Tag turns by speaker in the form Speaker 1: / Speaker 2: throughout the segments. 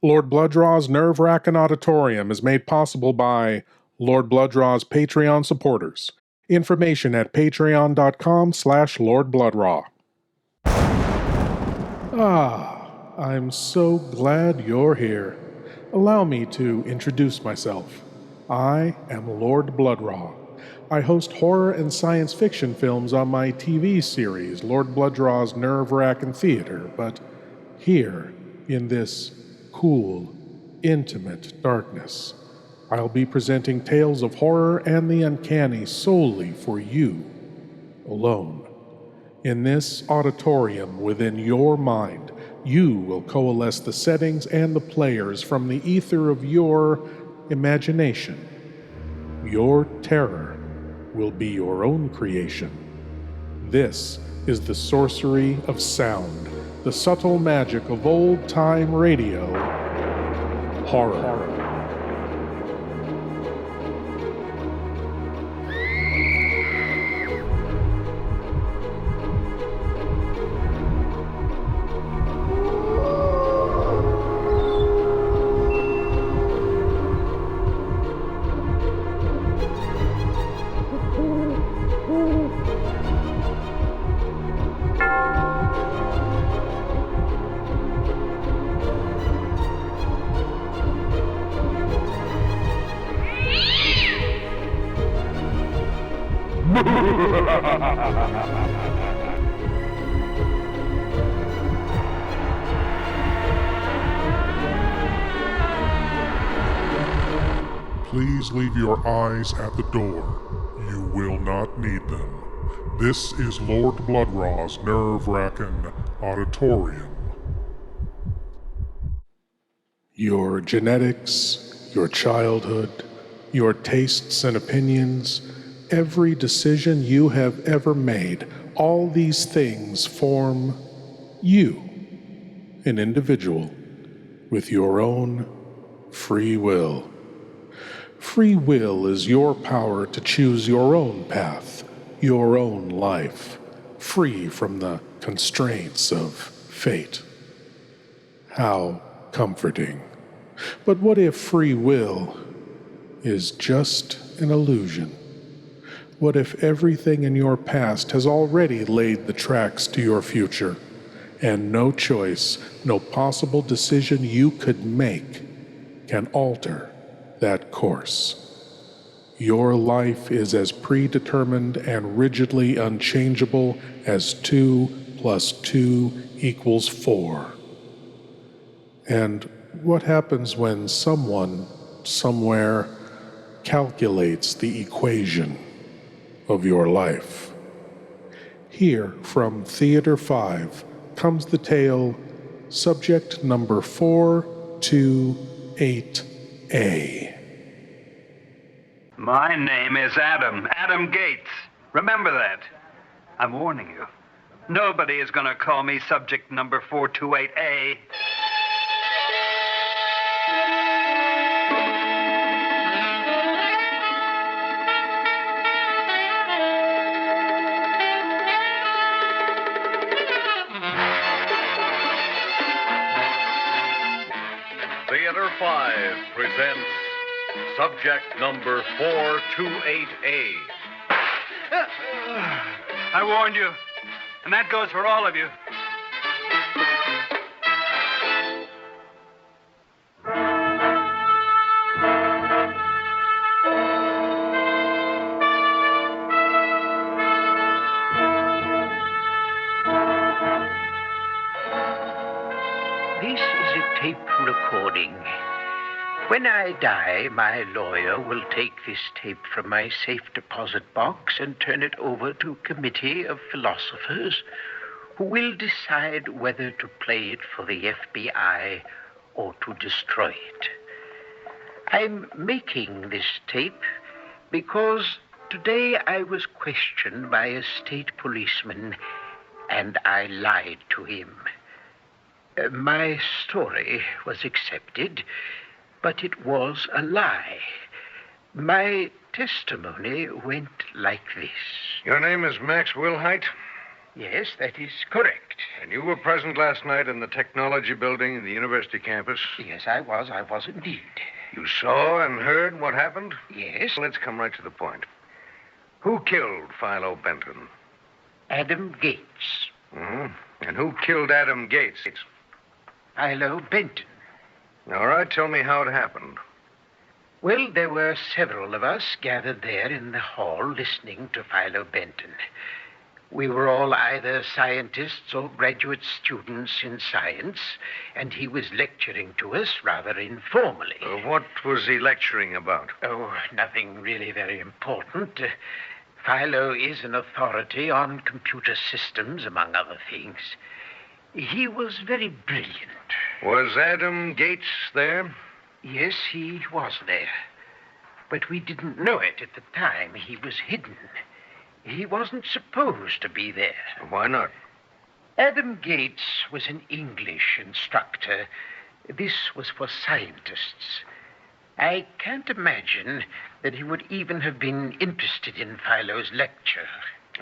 Speaker 1: Lord Blood-Rah's Nerve-Wrackin Auditorium is made possible by Lord Blood-Rah's Patreon supporters. Information at patreon.com/Lord Blood-Rah. I'm so glad you're here. Allow me to introduce myself. I am Lord Blood-Rah. I host horror and science fiction films on my TV series, Lord Blood-Rah's Nerve-Wrackin Theater, but here, in this cool, intimate darkness, I'll be presenting tales of horror and the uncanny solely for you, alone. In this auditorium within your mind, you will coalesce the settings and the players from the ether of your imagination. Your terror will be your own creation. This is the sorcery of sound, the subtle magic of old-time radio, horror.
Speaker 2: Please leave your eyes at the door. You will not need them. This is Lord Blood-Rah's Nerve-Wrackin Auditorium.
Speaker 1: Your genetics, your childhood, your tastes and opinions, every decision you have ever made, all these things form you, an individual, with your own free will. Free will is your power to choose your own path, your own life, free from the constraints of fate. How comforting. But what if free will is just an illusion? What if everything in your past has already laid the tracks to your future, and no choice, no possible decision you could make can alter that course? Your life is as predetermined and rigidly unchangeable as 2 + 2 = 4. And what happens when someone, somewhere, calculates the equation of your life? Here, from Theater 5, comes the tale, subject number 428A.
Speaker 3: My name is Adam Gates. Remember that. I'm warning you. Nobody is going to call me subject number 428A.
Speaker 4: Theater 5 presents subject number 428A.
Speaker 3: I warned you, and that goes for all of you.
Speaker 5: This is a tape recording. When I die, my lawyer will take this tape from my safe deposit box and turn it over to a committee of philosophers who will decide whether to play it for the FBI or to destroy it. I'm making this tape because today I was questioned by a state policeman and I lied to him. My story was accepted, but it was a lie. My testimony went like this.
Speaker 6: Your name is Max Wilhite?
Speaker 5: Yes, that is correct.
Speaker 6: And you were present last night in the technology building in the university campus?
Speaker 5: Yes, I was. I was indeed.
Speaker 6: You saw and heard what happened?
Speaker 5: Yes.
Speaker 6: Let's come right to the point. Who killed Philo Benton?
Speaker 5: Adam Gates.
Speaker 6: And who killed Adam Gates?
Speaker 5: Philo Benton.
Speaker 6: All right, tell me how it happened.
Speaker 5: Well, there were several of us gathered there in the hall listening to Philo Benton. We were all either scientists or graduate students in science, and he was lecturing to us rather informally.
Speaker 6: What was he lecturing about?
Speaker 5: Oh, nothing really very important. Philo is an authority on computer systems, among other things. He was very brilliant.
Speaker 6: Was Adam Gates there?
Speaker 5: Yes, he was there. But we didn't know it at the time. He was hidden. He wasn't supposed to be there.
Speaker 6: Why not?
Speaker 5: Adam Gates was an English instructor. This was for scientists. I can't imagine that he would even have been interested in Philo's lecture.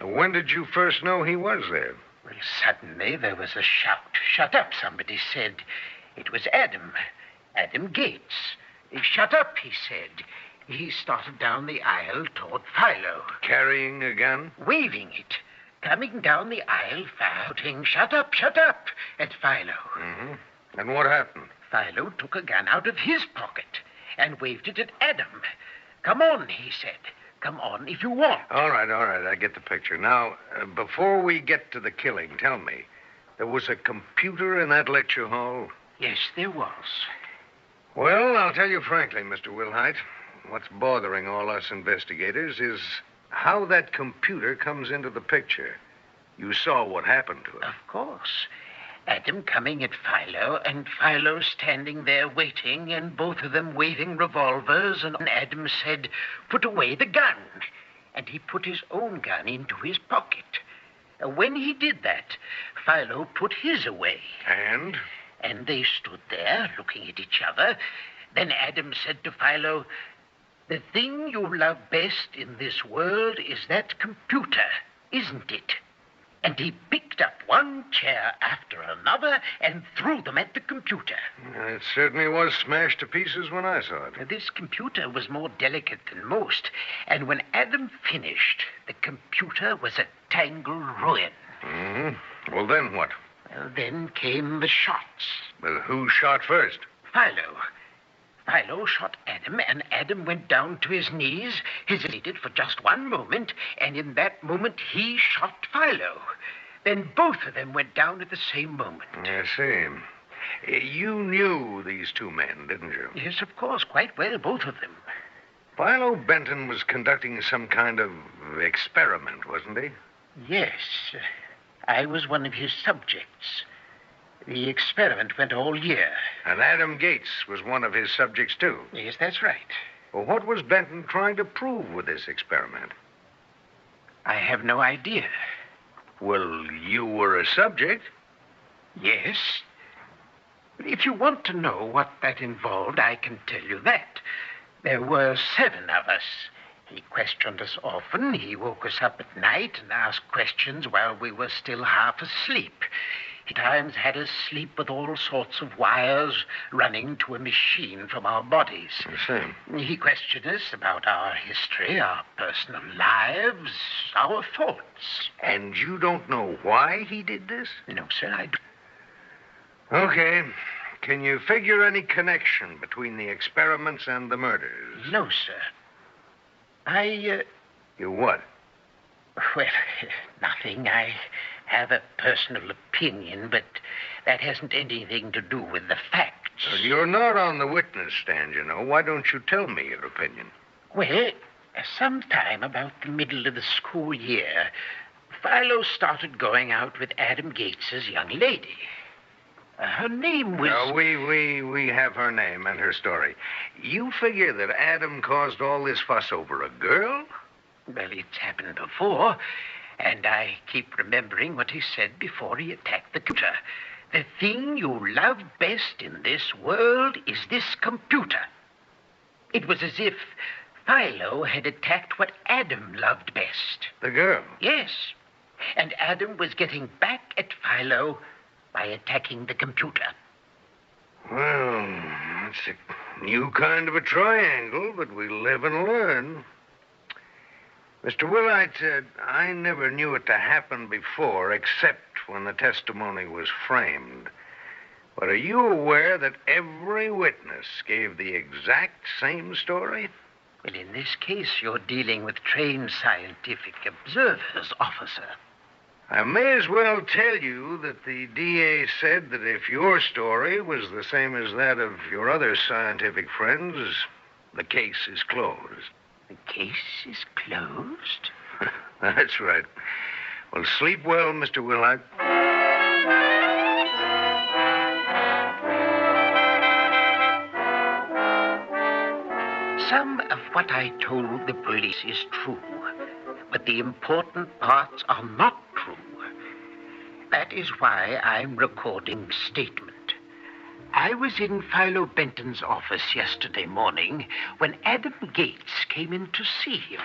Speaker 6: When did you first know he was there?
Speaker 5: Well, suddenly there was a shout. "Shut up," somebody said. It was Adam Gates. "Shut up," he said. He started down the aisle toward Philo.
Speaker 6: Carrying a gun?
Speaker 5: Waving it. Coming down the aisle, shouting, "Shut up," at Philo.
Speaker 6: And what happened?
Speaker 5: Philo took a gun out of his pocket and waved it at Adam. "Come on," he said. "Come on if you want."
Speaker 6: All right, I get the picture. Now, before we get to the killing, tell me, there was a computer in that lecture hall?
Speaker 5: Yes, there was.
Speaker 6: Well, I'll tell you frankly, Mr. Wilhite, what's bothering all us investigators is how that computer comes into the picture. You saw what happened to it.
Speaker 5: Of course. Adam coming at Philo, and Philo standing there waiting, and both of them waving revolvers, and Adam said, "Put away the gun." And he put his own gun into his pocket. When he did that, Philo put his away.
Speaker 6: And?
Speaker 5: And they stood there, looking at each other. Then Adam said to Philo, "The thing you love best in this world is that computer, isn't it?" And he picked up one chair after another and threw them at the computer.
Speaker 6: It certainly was smashed to pieces when I saw it.
Speaker 5: This computer was more delicate than most, and when Adam finished, the computer was a tangled ruin.
Speaker 6: Well, then what?
Speaker 5: Well, then came the shots.
Speaker 6: Well, who shot first?
Speaker 5: Philo. Philo shot Adam, and Adam went down to his knees, hesitated for just one moment, and in that moment he shot Philo. Then both of them went down at the same moment.
Speaker 6: I see. You knew these two men, didn't you?
Speaker 5: Yes, of course, quite well, both of them.
Speaker 6: Philo Benton was conducting some kind of experiment, wasn't he?
Speaker 5: Yes, I was one of his subjects. The experiment went all year.
Speaker 6: And Adam Gates was one of his subjects, too.
Speaker 5: Yes, that's right.
Speaker 6: Well, what was Benton trying to prove with this experiment?
Speaker 5: I have no idea.
Speaker 6: Well, you were a subject.
Speaker 5: Yes. But if you want to know what that involved, I can tell you that. There were 7 of us. He questioned us often. He woke us up at night and asked questions while we were still half asleep. He at times had us sleep with all sorts of wires running to a machine from our bodies.
Speaker 6: I see.
Speaker 5: He questioned us about our history, our personal lives, our thoughts.
Speaker 6: And you don't know why he did this?
Speaker 5: No, sir, I don't.
Speaker 6: Okay. Can you figure any connection between the experiments and the murders?
Speaker 5: No, sir.
Speaker 6: You what?
Speaker 5: Well, nothing. I have a personal opinion, but that hasn't anything to do with the facts.
Speaker 6: You're not on the witness stand, you know. Why don't you tell me your opinion?
Speaker 5: Well, sometime about the middle of the school year, Philo started going out with Adam Gates's young lady. Her name was...
Speaker 6: We have her name and her story. You figure that Adam caused all this fuss over a girl?
Speaker 5: Well, it's happened before, and I keep remembering what he said before he attacked the computer. The thing you love best in this world is this computer. It was as if Philo had attacked what Adam loved best.
Speaker 6: The girl?
Speaker 5: Yes. And Adam was getting back at Philo by attacking the computer.
Speaker 6: Well, it's a new kind of a triangle, but we live and learn. Mr. Willite, I never knew it to happen before, except when the testimony was framed. But are you aware that every witness gave the exact same story?
Speaker 5: Well, in this case, you're dealing with trained scientific observers, officer.
Speaker 6: I may as well tell you that the DA said that if your story was the same as that of your other scientific friends, the case is closed.
Speaker 5: The case is closed?
Speaker 6: That's right. Well, sleep well, Mr. Willard.
Speaker 5: Some of what I told the police is true, but the important parts are not true. That is why I'm recording statement. I was in Philo Benton's office yesterday morning when Adam Gates came in to see him.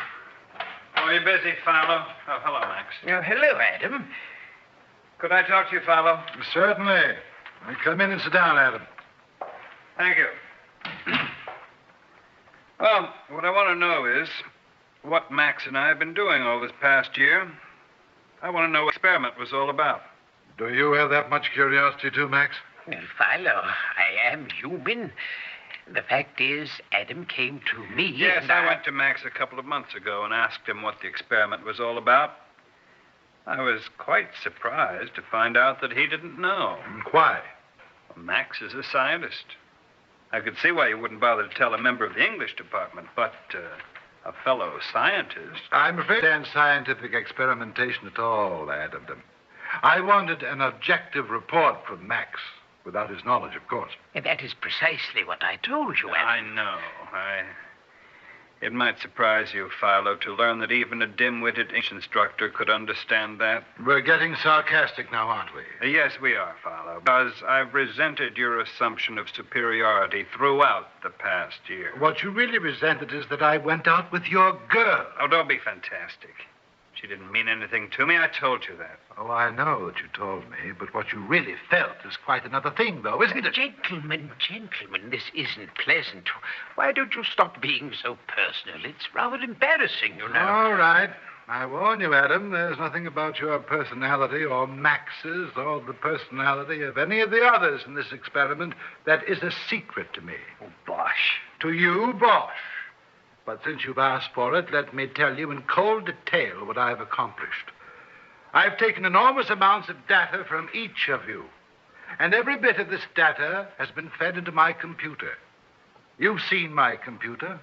Speaker 3: Are you busy, Philo? Oh, hello, Max.
Speaker 5: Hello, Adam.
Speaker 3: Could I talk to you, Philo?
Speaker 7: Certainly. Come in and sit down, Adam.
Speaker 3: Thank you. Well, what I want to know is what Max and I have been doing all this past year. I want to know what the experiment was all about.
Speaker 7: Do you have that much curiosity, too, Max?
Speaker 5: Well, Philo, I am human. The fact is, Adam came to me.
Speaker 3: Yes,
Speaker 5: and
Speaker 3: I went to Max a couple of months ago and asked him what the experiment was all about. I was quite surprised to find out that he didn't know.
Speaker 7: Why?
Speaker 3: Well, Max is a scientist. I could see why you wouldn't bother to tell a member of the English department, but a fellow scientist.
Speaker 7: I'm afraid I don't understand scientific experimentation at all, Adam. I wanted an objective report from Max, without his knowledge, of course.
Speaker 5: And that is precisely what I told you, Adam.
Speaker 3: I know. It might surprise you, Philo, to learn that even a dim-witted English instructor could understand that.
Speaker 7: We're getting sarcastic now, aren't we?
Speaker 3: Yes, we are, Philo, because I've resented your assumption of superiority throughout the past year.
Speaker 7: What you really resented is that I went out with your girl.
Speaker 3: Oh, don't be fantastic. She didn't mean anything to me. I told you that.
Speaker 7: Oh, I know that you told me, but what you really felt is quite another thing, though, isn't it?
Speaker 5: Gentlemen, this isn't pleasant. Why don't you stop being so personal? It's rather embarrassing, you know.
Speaker 7: All right. I warn you, Adam, there's nothing about your personality or Max's or the personality of any of the others in this experiment that is a secret to me.
Speaker 5: Oh, bosh.
Speaker 7: To you, bosh. But since you've asked for it, let me tell you in cold detail what I've accomplished. I've taken enormous amounts of data from each of you, and every bit of this data has been fed into my computer. You've seen my computer,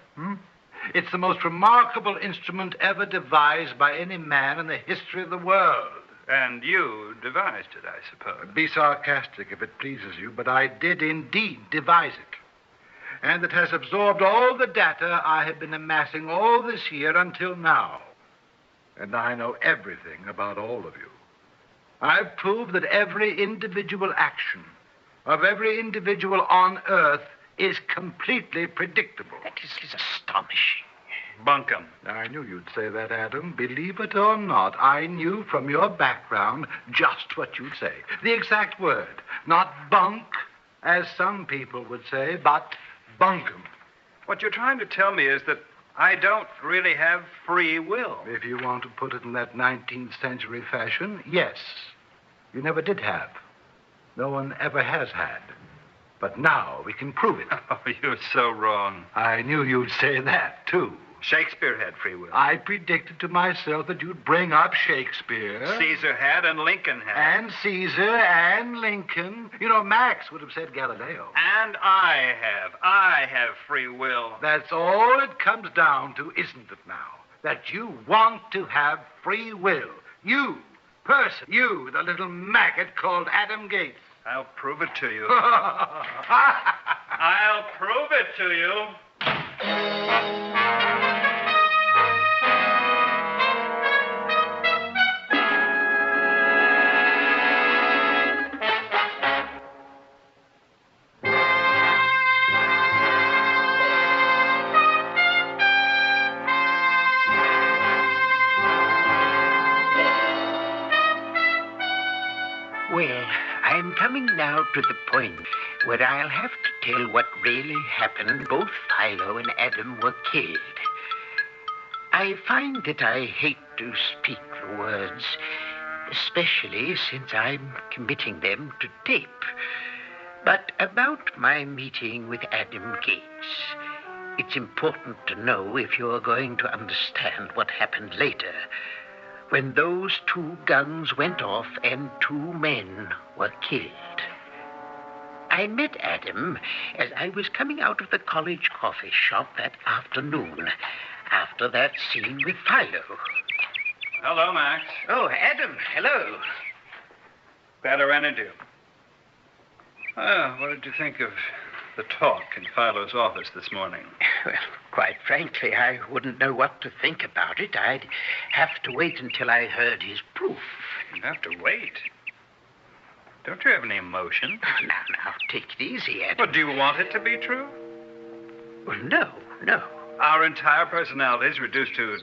Speaker 7: It's the most remarkable instrument ever devised by any man in the history of the world.
Speaker 3: And you devised it, I suppose.
Speaker 7: Be sarcastic if it pleases you, but I did indeed devise it. And it has absorbed all the data I have been amassing all this year until now. And I know everything about all of you. I've proved that every individual action of every individual on Earth is completely predictable.
Speaker 5: That is astonishing.
Speaker 3: Bunkum.
Speaker 7: I knew you'd say that, Adam. Believe it or not, I knew from your background just what you'd say. The exact word. Not bunk, as some people would say, but bunkum.
Speaker 3: What you're trying to tell me is that I don't really have free will.
Speaker 7: If you want to put it in that 19th century fashion, yes. You never did have. No one ever has had. But now we can prove it.
Speaker 3: Oh, you're so wrong.
Speaker 7: I knew you'd say that, too.
Speaker 3: Shakespeare had free will.
Speaker 7: I predicted to myself that you'd bring up Shakespeare.
Speaker 3: Caesar had and Lincoln had.
Speaker 7: And Caesar and Lincoln. You know, Max would have said Galileo.
Speaker 3: And I have. I have free will.
Speaker 7: That's all it comes down to, isn't it now? That you want to have free will. You, person, you, the little maggot called Adam Gates.
Speaker 3: I'll prove it to you. I'll prove it to you.
Speaker 5: to the point where I'll have to tell what really happened. Both Philo and Adam were killed. I find that I hate to speak the words, especially since I'm committing them to tape. But about my meeting with Adam Gates, it's important to know if you're going to understand what happened later, when those 2 guns went off and 2 men were killed. I met Adam as I was coming out of the college coffee shop that afternoon, after that scene with Philo.
Speaker 3: Hello, Max.
Speaker 5: Oh, Adam, hello.
Speaker 3: Glad I ran into you. What did you think of the talk in Philo's office this morning?
Speaker 5: Well, quite frankly, I wouldn't know what to think about it. I'd have to wait until I heard his proof.
Speaker 3: You'd have to wait. Don't you have any emotion?
Speaker 5: Now, take it easy, Adam.
Speaker 3: Well, do you want it to be true?
Speaker 5: Well, no.
Speaker 3: Our entire personality is reduced to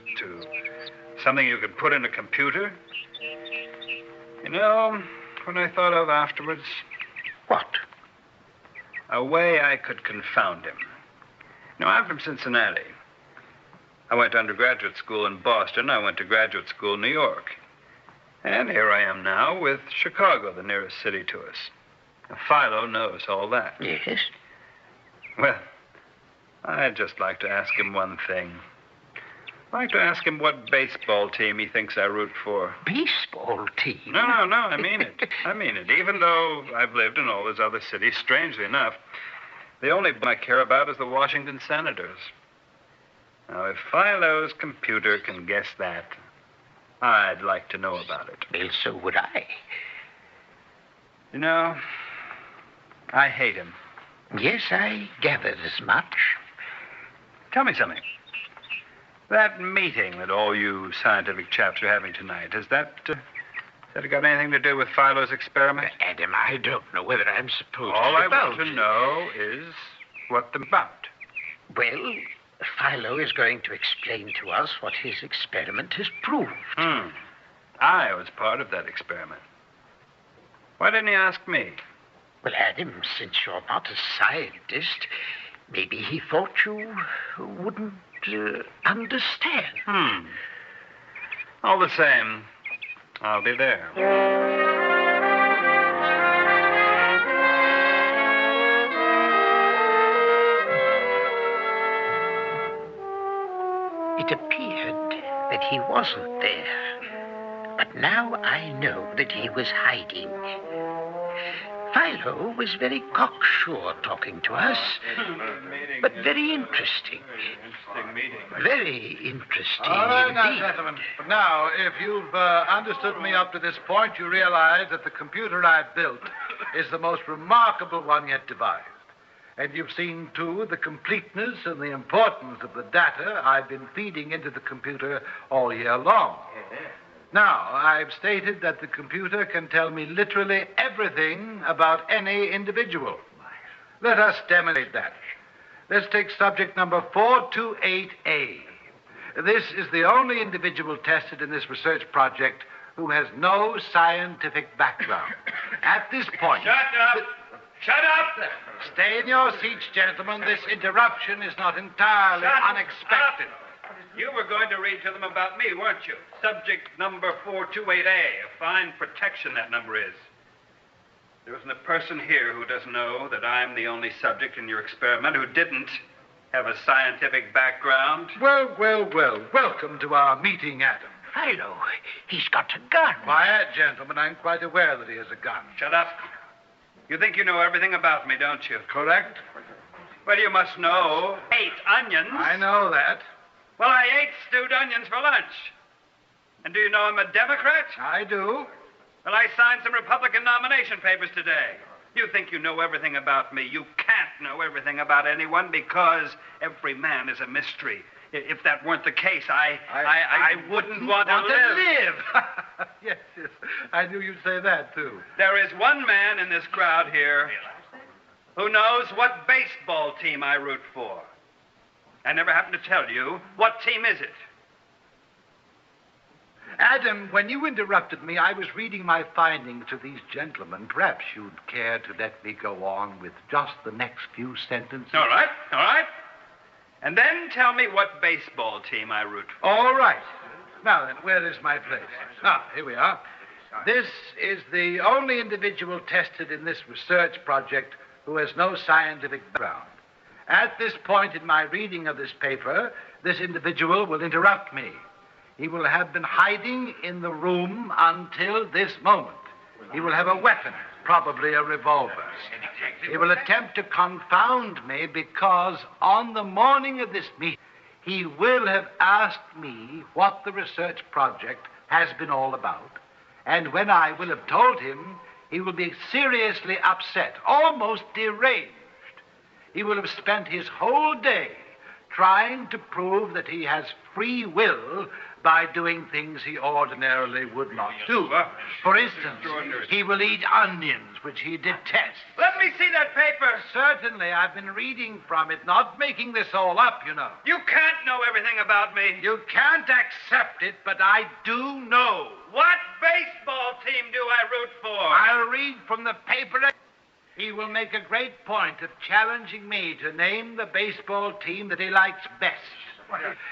Speaker 3: something you could put in a computer? You know, what I thought of afterwards?
Speaker 5: What?
Speaker 3: A way I could confound him. Now, I'm from Cincinnati. I went to undergraduate school in Boston. I went to graduate school in New York. And here I am now with Chicago, the nearest city to us. Now, Philo knows all that.
Speaker 5: Yes?
Speaker 3: Well, I'd just like to ask him one thing. I'd like to ask him what baseball team he thinks I root for.
Speaker 5: Baseball team?
Speaker 3: No, I mean it. I mean it. Even though I've lived in all those other cities, strangely enough, the only one I care about is the Washington Senators. Now, if Philo's computer can guess that, I'd like to know about it.
Speaker 5: Well, so would I.
Speaker 3: You know, I hate him.
Speaker 5: Yes, I gathered as much.
Speaker 3: Tell me something. That meeting that all you scientific chaps are having tonight, has that got anything to do with Philo's experiment?
Speaker 5: Adam, I don't know whether I'm supposed
Speaker 3: All
Speaker 5: to
Speaker 3: I
Speaker 5: divulge
Speaker 3: want to know is what they're about.
Speaker 5: Well, Philo is going to explain to us what his experiment has proved.
Speaker 3: I was part of that experiment. Why didn't he ask me?
Speaker 5: Well, Adam, since you're not a scientist, maybe he thought you wouldn't understand.
Speaker 3: All the same, I'll be there.
Speaker 5: It appeared that he wasn't there, but now I know that he was hiding. Philo was very cocksure talking to us, but very interesting. Very interesting
Speaker 7: All right, now,
Speaker 5: indeed.
Speaker 7: gentlemen. But now, if you've understood me up to this point, you realize that the computer I've built is the most remarkable one yet devised. And you've seen, too, the completeness and the importance of the data I've been feeding into the computer all year long. Now, I've stated that the computer can tell me literally everything about any individual. Let us demonstrate that. Let's take subject number 428A. This is the only individual tested in this research project who has no scientific background. At this point...
Speaker 3: Shut up! Shut up!
Speaker 7: Stay in your seats, gentlemen. This interruption is not entirely unexpected.
Speaker 3: You were going to read to them about me, weren't you? Subject number 428A. A fine protection that number is. There isn't a person here who doesn't know that I'm the only subject in your experiment who didn't have a scientific background.
Speaker 7: Well. Welcome to our meeting, Adam.
Speaker 5: Philo, he's got a gun.
Speaker 7: Quiet, gentlemen. I'm quite aware that he has a gun.
Speaker 3: Shut up. You think you know everything about me, don't you?
Speaker 7: Correct?
Speaker 3: Well, you must know 8 onions.
Speaker 7: I know that.
Speaker 3: Well, I ate stewed onions for lunch. And do you know I'm a Democrat?
Speaker 7: I do.
Speaker 3: Well, I signed some Republican nomination papers today. You think you know everything about me. You can't know everything about anyone because every man is a mystery. If that weren't the case, I wouldn't want to live.
Speaker 7: Yes. I knew you'd say that, too.
Speaker 3: There is one man in this crowd here who knows what baseball team I root for. I never happened to tell you. What team is it?
Speaker 7: Adam, when you interrupted me, I was reading my findings to these gentlemen. Perhaps you'd care to let me go on with just the next few sentences.
Speaker 3: All right, all right. And then tell me what baseball team I root for.
Speaker 7: All right. Now then, where is my place? Ah, here we are. This is the only individual tested in this research project who has no scientific background. At this point in my reading of this paper, this individual will interrupt me. He will have been hiding in the room until this moment. He will have a weapon, probably a revolver. He will attempt to confound me because on the morning of this meeting, he will have asked me what the research project has been all about. And when I will have told him, he will be seriously upset, almost deranged. He will have spent his whole day trying to prove that he has free will by doing things he ordinarily would not do. For instance, he will eat onions, which he detests.
Speaker 3: Let me see that paper.
Speaker 7: Certainly, I've been reading from it, not making this all up, you know.
Speaker 3: You can't know everything about me.
Speaker 7: You can't accept it, but I do know.
Speaker 3: What baseball team do I root for?
Speaker 7: I'll read from the paper. He will make a great point of challenging me to name the baseball team that he likes best.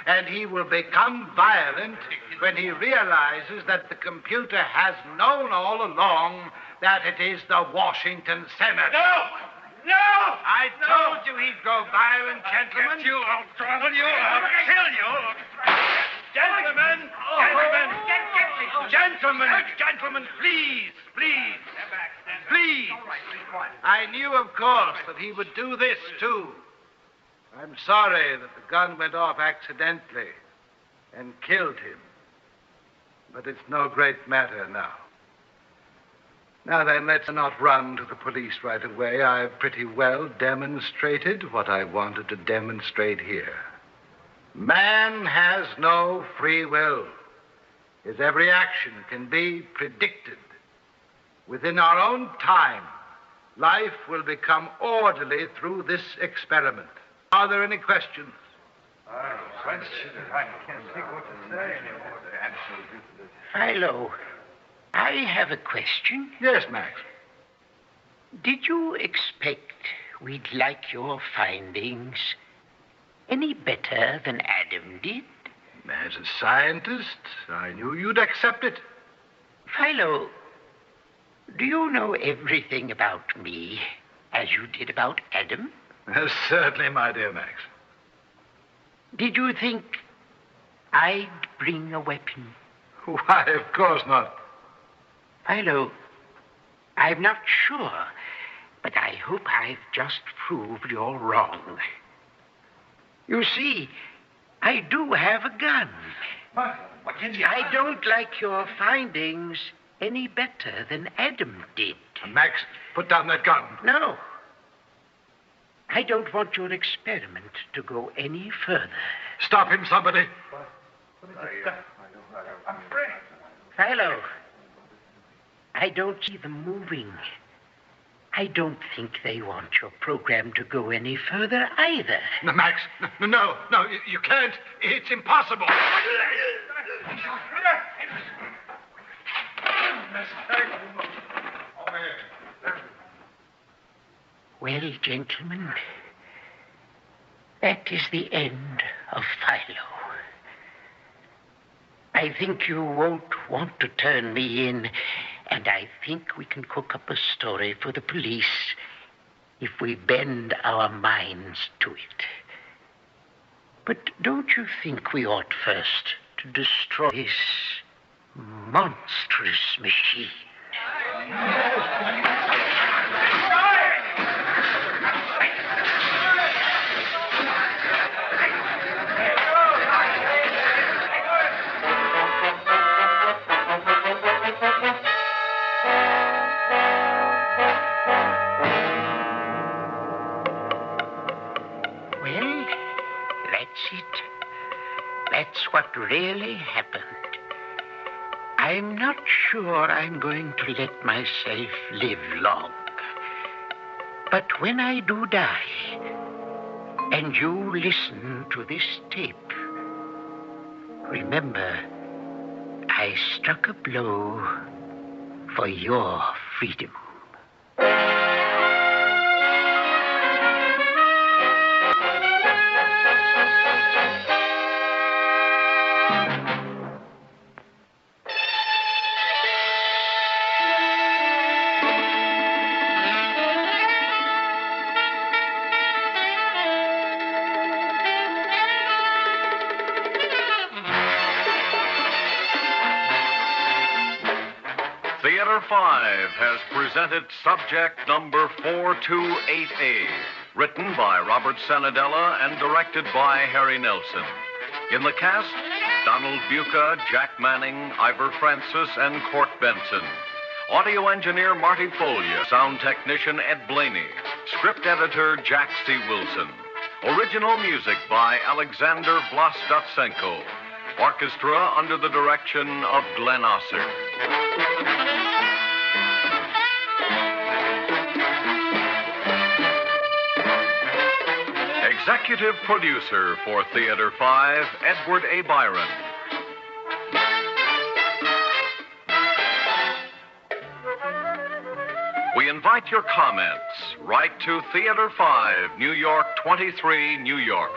Speaker 7: And he will become violent when he realizes that the computer has known all along that it is the Washington Senators.
Speaker 3: No!
Speaker 7: I told you he'd go violent, gentlemen.
Speaker 3: I'll trouble you. I'll kill you.
Speaker 7: Gentlemen, please. I knew, of course, that he would do this, too. I'm sorry that the gun went off accidentally and killed him. But it's no great matter now. Now then, let's not run to the police right away. I've pretty well demonstrated what I wanted to demonstrate here. Man has no free will. His every action can be predicted. Within our own time, life will become orderly through this experiment. Are there any questions?
Speaker 6: I can't think what to say anymore.
Speaker 5: Philo, I have a question.
Speaker 7: Yes, Max.
Speaker 5: Did you expect we'd like your findings any better than Adam did?
Speaker 7: As a scientist, I knew you'd accept it.
Speaker 5: Philo, do you know everything about me as you did about Adam?
Speaker 7: Certainly, my dear Max.
Speaker 5: Did you think I'd bring a weapon?
Speaker 7: Why, of course not.
Speaker 5: Philo, I'm not sure, but I hope I've just proved you're wrong. You see, I do have a gun.
Speaker 6: What did you...
Speaker 5: I don't like your findings any better than Adam did.
Speaker 7: Max, put down that gun.
Speaker 5: No. I don't want your experiment to go any further.
Speaker 7: Stop him, somebody.
Speaker 6: I'm afraid.
Speaker 5: Philo, I don't see them moving. I don't think they want your program to go any further either.
Speaker 7: No, Max, no, you can't. It's impossible.
Speaker 5: Well, gentlemen, that is the end of Philo. I think you won't want to turn me in, and I think we can cook up a story for the police if we bend our minds to it. But don't you think we ought first to destroy this monstrous machine? What really happened. I'm not sure I'm going to let myself live long. But when I do die, and you listen to this tape, remember, I I struck a blow for your freedom.
Speaker 4: Theater 5 has presented subject number 428A, written by Robert Sanadella and directed by Harry Nelson. In the cast, Donald Buca, Jack Manning, Ivor Francis, and Court Benson. Audio engineer Marty Folia, sound technician Ed Blaney, script editor Jack C. Wilson. Original music by Alexander Vlastotsenko. Orchestra under the direction of Glenn Osser. Executive producer for Theater 5, Edward A. Byron. We invite your comments. Write to Theater 5, New York 23, New York.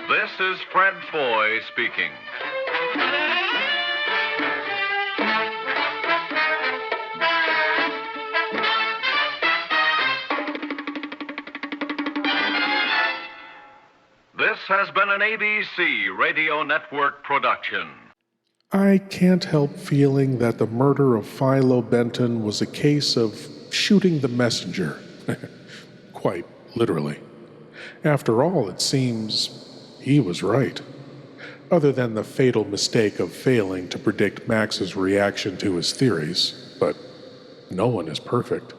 Speaker 4: This is Fred Foy speaking. This has been an ABC Radio Network production.
Speaker 1: I can't help feeling that the murder of Philo Benton was a case of shooting the messenger. Quite literally. After all, it seems he was right. Other than the fatal mistake of failing to predict Max's reaction to his theories, but no one is perfect.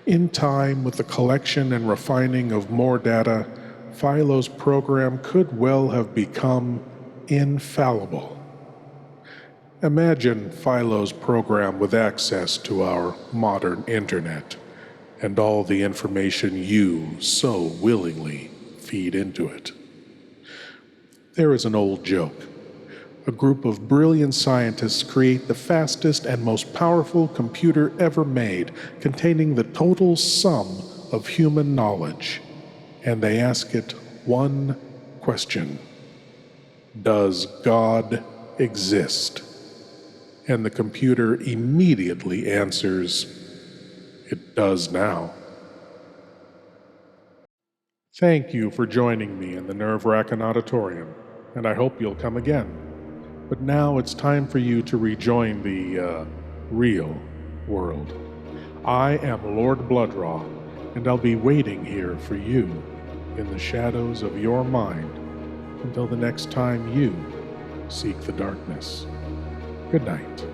Speaker 1: In time, with the collection and refining of more data, Philo's program could well have become infallible. Imagine Philo's program with access to our modern internet and all the information you so willingly feed into it. There is an old joke. A group of brilliant scientists create the fastest and most powerful computer ever made, containing the total sum of human knowledge. And they ask it one question: does God exist? And the computer immediately answers, it does now. Thank you for joining me in the Nerve-Wrackin Auditorium, and I hope you'll come again. But now it's time for you to rejoin the, real world. I am Lord Blood-Rah, and I'll be waiting here for you in the shadows of your mind until the next time you seek the darkness. Good night.